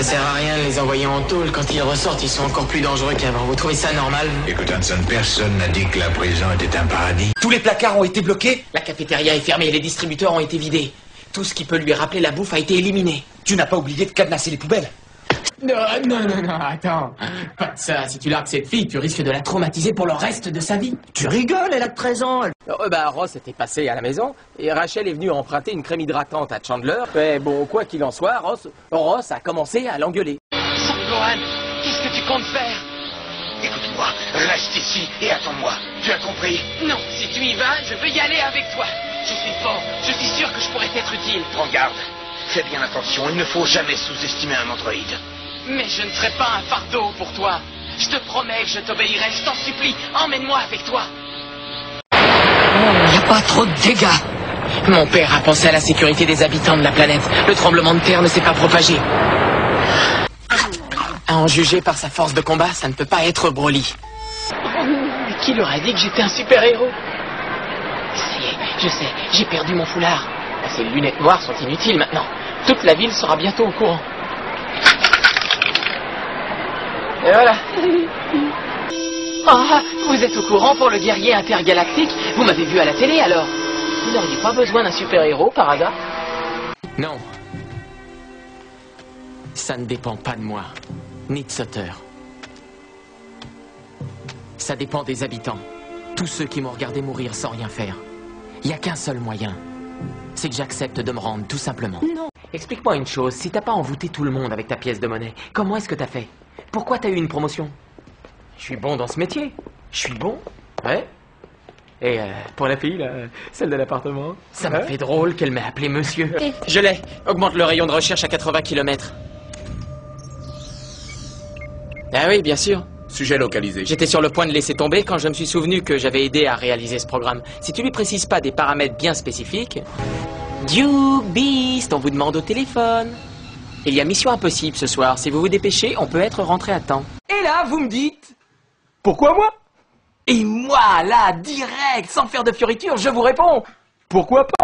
Ça sert à rien de les envoyer en tôle. Quand ils ressortent, ils sont encore plus dangereux qu'avant. Vous trouvez ça normal? Écoute, Hanson, personne n'a dit que la prison était un paradis. Tous les placards ont été bloqués? La cafétéria est fermée et les distributeurs ont été vidés. Tout ce qui peut lui rappeler la bouffe a été éliminé. Tu n'as pas oublié de cadenasser les poubelles? Non, attends. Pas de ça. Si tu largues cette fille, tu risques de la traumatiser pour le reste de sa vie. Tu rigoles, elle a que 13 ans. Ross était passé à la maison et Rachel est venue emprunter une crème hydratante à Chandler. Mais bon, quoi qu'il en soit, Ross a commencé à l'engueuler. Lohan, qu'est-ce que tu comptes faire? Écoute-moi, reste ici et attends-moi. Tu as compris? Non, si tu y vas, je veux y aller avec toi. Je suis fort. Je suis sûr que je pourrais t'être utile. Prends garde. Fais bien attention, il ne faut jamais sous-estimer un androïde. Mais je ne serai pas un fardeau pour toi. Je te promets que je t'obéirai. Je t'en supplie, emmène-moi avec toi. Y a pas trop de dégâts. Mon père a pensé à la sécurité des habitants de la planète. Le tremblement de terre ne s'est pas propagé. À en juger par sa force de combat, ça ne peut pas être Broly. Mais qui leur a dit que j'étais un super-héros? Ça y est, je sais, j'ai perdu mon foulard. Ces lunettes noires sont inutiles maintenant. Toute la ville sera bientôt au courant. Et voilà. Ah, vous êtes au courant pour le guerrier intergalactique? Vous m'avez vu à la télé alors? Vous n'auriez pas besoin d'un super-héros par hasard? Non. Ça ne dépend pas de moi, ni de Sutter. Ça dépend des habitants. Tous ceux qui m'ont regardé mourir sans rien faire. Il n'y a qu'un seul moyen. C'est que j'accepte de me rendre, tout simplement. Non. Explique-moi une chose, si t'as pas envoûté tout le monde avec ta pièce de monnaie, comment est-ce que t'as fait? Pourquoi t'as eu une promotion? Je suis bon dans ce métier. Je suis bon. Ouais. Et pour la fille, là, celle de l'appartement. Ça m'a fait drôle qu'elle m'ait appelé monsieur. Je l'ai. Augmente le rayon de recherche à 80 km. Ah oui, bien sûr. Sujet localisé. J'étais sur le point de laisser tomber quand je me suis souvenu que j'avais aidé à réaliser ce programme. Si tu lui précises pas des paramètres bien spécifiques... Duke, Beast, on vous demande au téléphone. Il y a mission impossible ce soir. Si vous vous dépêchez, on peut être rentré à temps. Et là, vous me dites, pourquoi moi? Et moi, là, direct, sans faire de fioriture, je vous réponds. Pourquoi pas?